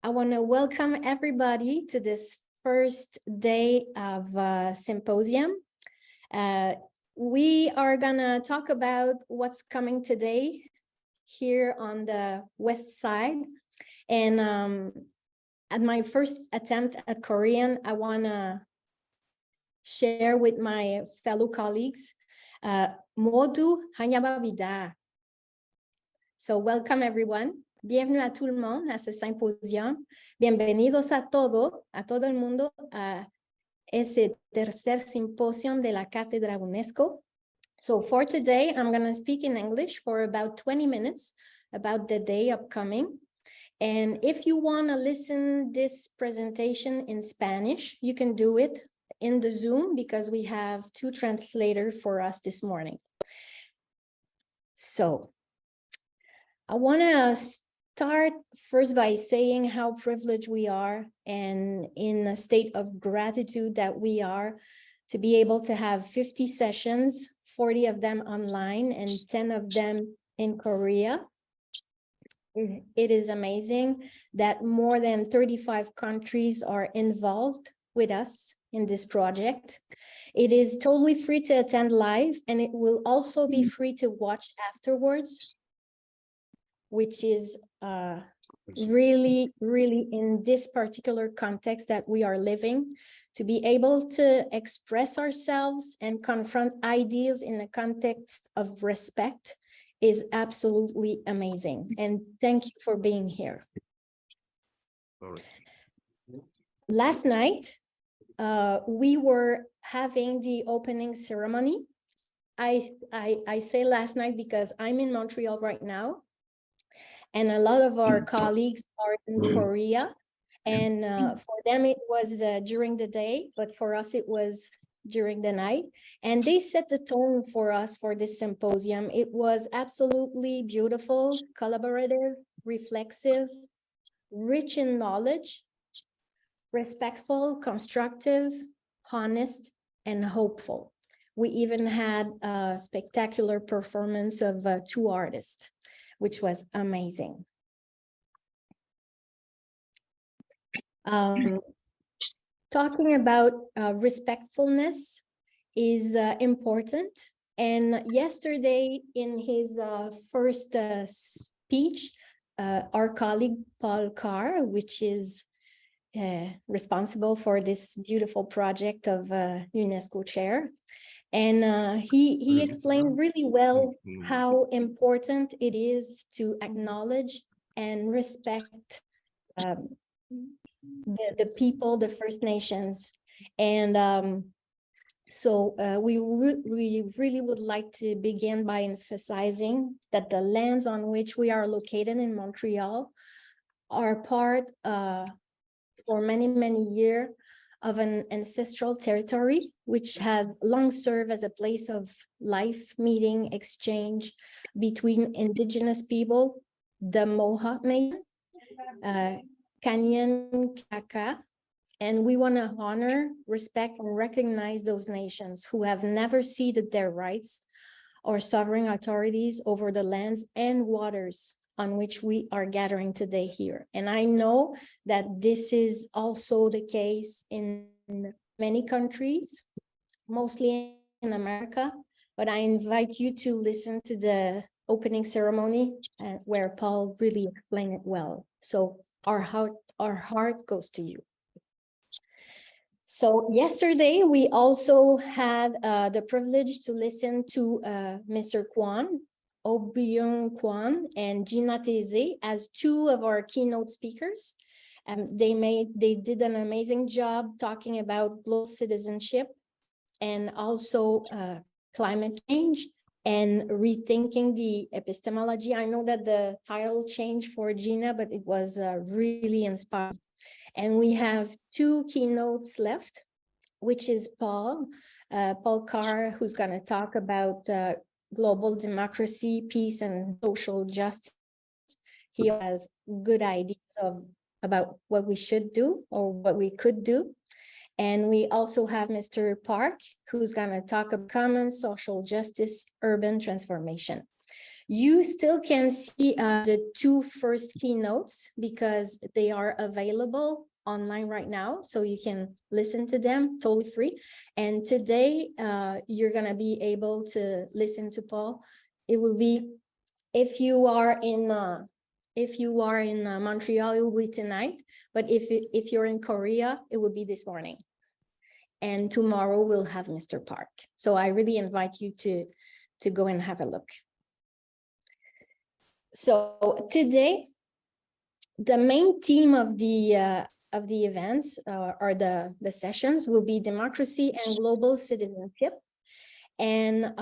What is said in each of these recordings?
I want to welcome everybody to this first day of symposium. We are gonna talk about what's coming today here on the west side. And at my first attempt at Korean, I wanna share with my fellow colleagues, 모두 환영합니다. So welcome everyone. Bienvenue à tout le monde à ce symposium. Bienvenidos a todo el mundo a ese tercer simposio de la Cátedra UNESCO. So for today, I'm going to speak in English for about 20 minutes about the day upcoming. And if you want to listen this presentation in Spanish, you can do it in the Zoom because we have two translators for us this morning. So I want to start first by saying how privileged we are and in a state of gratitude that we are to be able to have 50 sessions, 40 of them online and 10 of them in Korea. It is amazing that more than 35 countries are involved with us in this project. It is totally free to attend live, and it will also be free to watch afterwards, which is really in this particular context that we are living, to be able to express ourselves and confront ideas in the context of respect is absolutely amazing. And thank you for being here. All right. Last night, we were having the opening ceremony. I say last night because I'm in Montreal right now, and a lot of our colleagues are in Korea. And for them, it was during the day, but for us, it was during the night. And they set the tone for us for this symposium. It was absolutely beautiful, collaborative, reflexive, rich in knowledge, respectful, constructive, honest, and hopeful. We even had a spectacular performance of two artists, which was amazing. Talking about respectfulness is important. And yesterday in his first speech, our colleague Paul Carr, which is responsible for this beautiful project of UNESCO chair, and he explained really well how important it is to acknowledge and respect the people, the First Nations. And so we really would like to begin by emphasizing that the lands on which we are located in Montreal are part for many years of an ancestral territory, which had long served as a place of life, meeting, exchange between Indigenous people, the Mohawk Nation, Kanyan Kaka, and we want to honor, respect, and recognize those nations who have never ceded their rights or sovereign authorities over the lands and waters on which we are gathering today here. And I know that this is also the case in many countries, mostly in America, but I invite you to listen to the opening ceremony where Paul really explained it well. So our heart goes to you. So yesterday, we also had the privilege to listen to Mr. Kwan, Oh-byung Kwan, and Gina Teze as two of our keynote speakers. They did an amazing job talking about global citizenship and also climate change and rethinking the epistemology. I know that the title changed for Gina, but it was really inspiring. And we have two keynotes left, which is Paul Carr, who's going to talk about global democracy, peace, and social justice. He has good ideas about what we should do or what we could do. And we also have Mr. Park, who's going to talk about common social justice, urban transformation. You still can see the 2 first keynotes because they are available online right now, so you can listen to them totally free. And today, you're gonna be able to listen to Paul. It will be, if you are in Montreal, it will be tonight. But if you're in Korea, it will be this morning. And tomorrow we'll have Mr. Park. So I really invite you to go and have a look. So today, the main theme of the events or the sessions will be democracy and global citizenship. And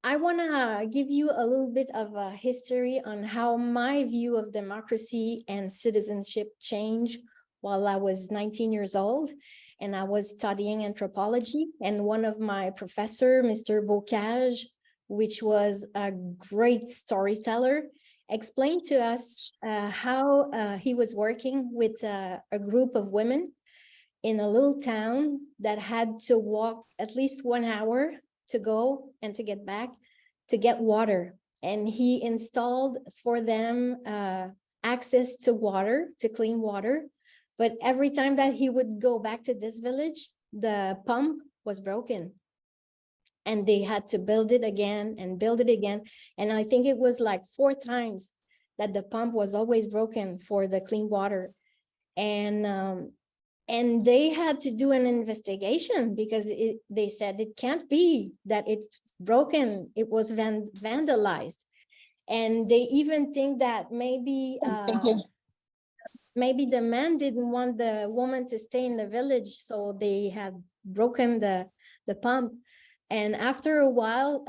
I want to give you a little bit of a history on how my view of democracy and citizenship changed while I was 19 years old and I was studying anthropology. And one of my professor, Mr. Bocage, which was a great storyteller, explained to us how he was working with a group of women in a little town that had to walk at least 1 hour to go and to get back to get water. And he installed for them access to water, to clean water. But every time that he would go back to this village, the pump was broken. And they had to build it again and build it again. And I think it was like 4 times that the pump was always broken for the clean water. And they had to do an investigation because they said it can't be that it's broken. It was vandalized. And they even think that maybe the man didn't want the woman to stay in the village, so they had broken the pump. And after a while,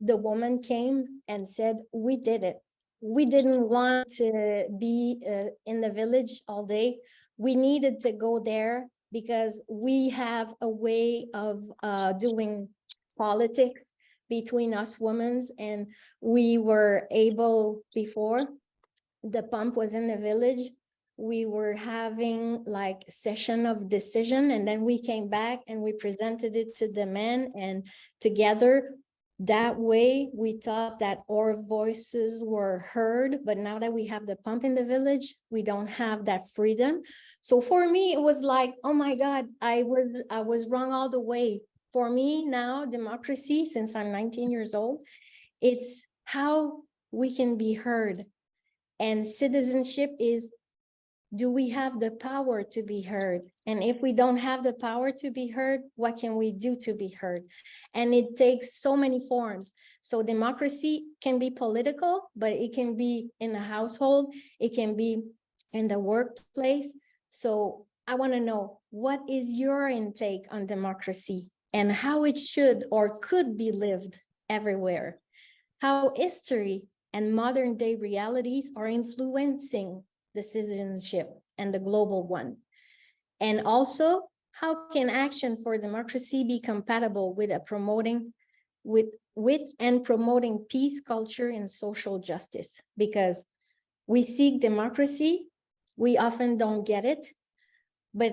the woman came and said, we did it. We didn't want to be in the village all day. We needed to go there because we have a way of doing politics between us women, and we were able, before the pump was in the village, we were having like session of decision, and then we came back and we presented it to the men, and together that way we thought that our voices were heard. But now that we have the pump in the village, we don't have that freedom. So for me, it was like, oh my God, I was wrong all the way. For me now, democracy, since I'm 19 years old, it's how we can be heard. And citizenship is, do we have the power to be heard? And if we don't have the power to be heard, what can we do to be heard? And it takes so many forms. So democracy can be political, but it can be in the household, it can be in the workplace. So I want to know, what is your intake on democracy and how it should or could be lived everywhere? How history and modern day realities are influencing the citizenship and the global one. And also, how can action for democracy be compatible with promoting peace, culture, and social justice? Because we seek democracy, we often don't get it, but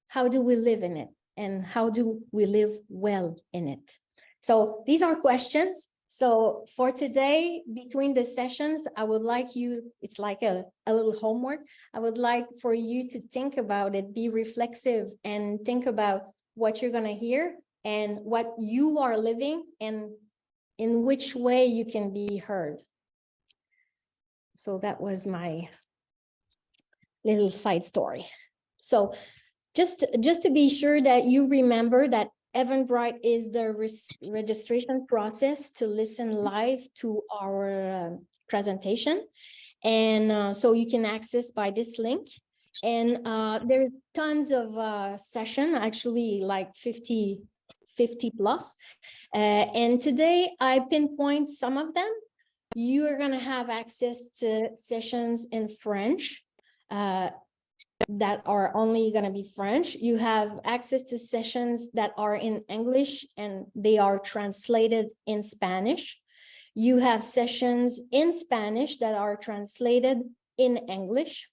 how do we live in it? And how do we live well in it? So these are questions. So for today, between the sessions, I would like you, it's like a little homework. I would like for you to think about it, be reflexive, and think about what you're going to hear and what you are living and in which way you can be heard. So that was my little side story. So just to be sure that you remember that Eventbrite is the registration process to listen live to our presentation. And so you can access by this link. And there's tons of session, actually like 50 plus. And today I pinpoint some of them. You are gonna have access to sessions in French, that are only going to be French. You have access to sessions that are in English and they are translated in Spanish. You have sessions in Spanish that are translated in English.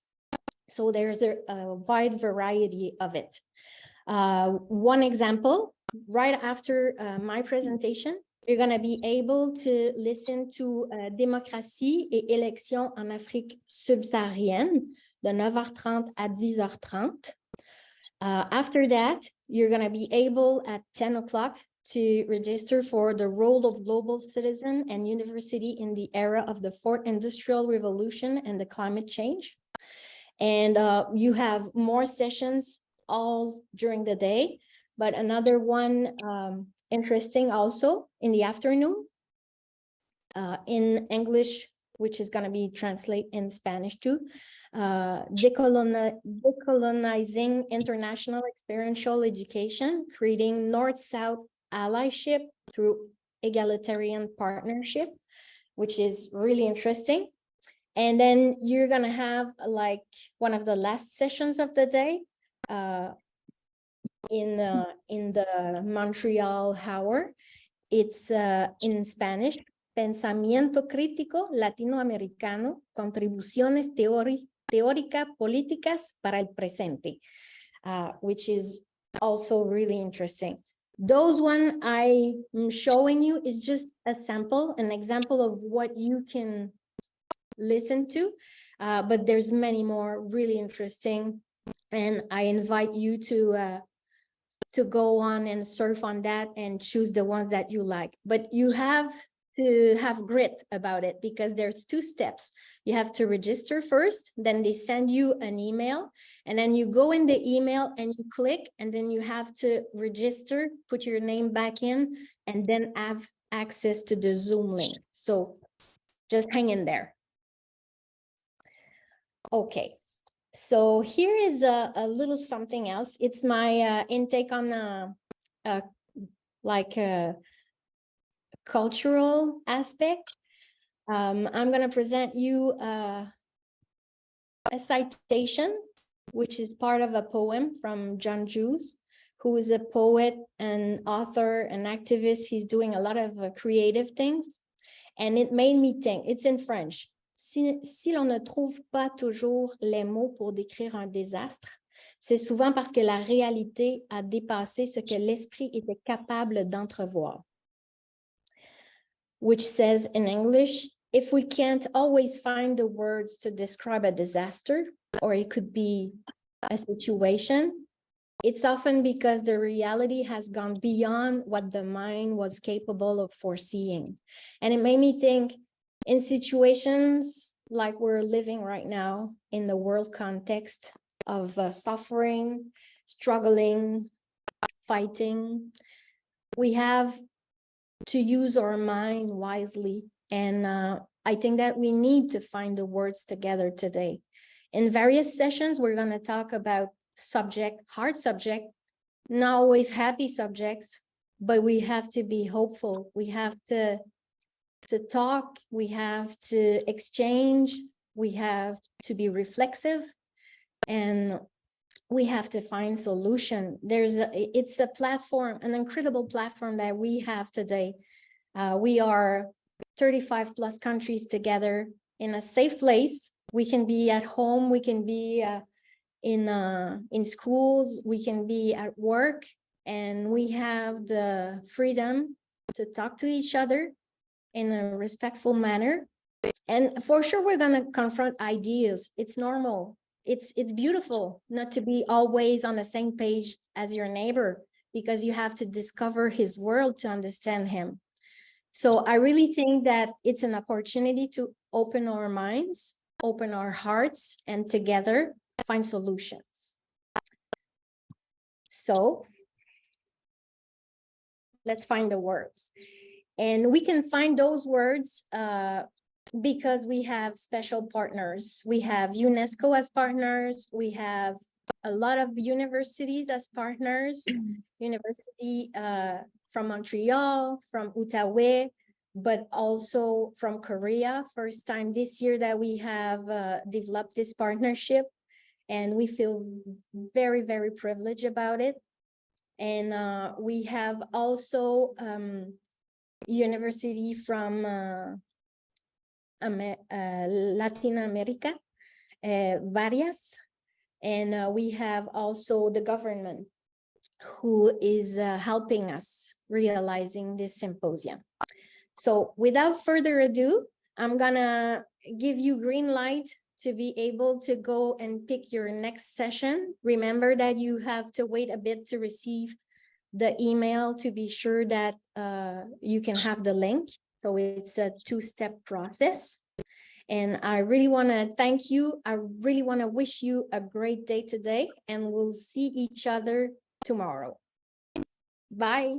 So there's a wide variety of it. One example, right after my presentation, You're going to be able to listen to Démocratie et élections en Afrique subsaharienne de 9h30 à 10h30. After that, you're going to be able at 10 o'clock to register for the role of global citizen and university in the era of the fourth industrial revolution and the climate change. And you have more sessions all during the day, but another one interesting also in the afternoon in English, which is going to be translated in Spanish too. Decolonizing international experiential education, creating North-South allyship through egalitarian partnership, which is really interesting. And then you're going to have like one of the last sessions of the day in the Montreal hour. It's in Spanish. Pensamiento crítico latinoamericano, contribuciones teóricas políticas para el presente, which is also really interesting. Those one I'm showing you is just a sample, an example of what you can listen to, but there's many more really interesting, and I invite you to go on and surf on that and choose the ones that you like. But you have to have grit about it, because there's 2 steps. You have to register first, then they send you an email, and then you go in the email and you click, and then you have to register, put your name back in, and then have access to the Zoom link. So just hang in there. Okay, so here is a little something else. It's my intake on like a cultural aspect. I'm going to present you a citation, which is part of a poem from John Hughes, who is a poet and author and activist. He's doing a lot of creative things, and it made me think. It's in French. Si l'on ne trouve pas toujours les mots pour décrire un désastre, c'est souvent parce que la réalité a dépassé ce que l'esprit était capable d'entrevoir. Which says in English, if we can't always find the words to describe a disaster, or it could be a situation, it's often because the reality has gone beyond what the mind was capable of foreseeing. And it made me think, in situations like we're living right now in the world context of suffering, struggling, fighting, we have to use our mind wisely. And I think that we need to find the words together today. In various sessions, we're going to talk about hard subject, not always happy subjects, but we have to be hopeful. We have to talk, we have to exchange, we have to be reflexive, and we have to find solution. It's a platform, an incredible platform that we have today. We are 35 plus countries together in a safe place. We can be at home, we can be in schools, we can be at work, and we have the freedom to talk to each other in a respectful manner. And for sure, we're going to confront ideas. It's normal. It's beautiful not to be always on the same page as your neighbor, because you have to discover his world to understand him. So I really think that it's an opportunity to open our minds, open our hearts, and together find solutions. So let's find the words. And we can find those words because we have special partners. We have UNESCO as partners. We have a lot of universities as partners. University from Montreal, from Outaouais, but also from Korea. First time this year that we have developed this partnership, and we feel very, very privileged about it. And we have also university from Latin America, varias, and we have also the government who is helping us realizing this symposium. So without further ado, I'm gonna give you green light to be able to go and pick your next session. Remember that you have to wait a bit to receive the email to be sure that you can have the link. So it's a two-step process. And I really want to thank you. I really want to wish you a great day today, and we'll see each other tomorrow. Bye.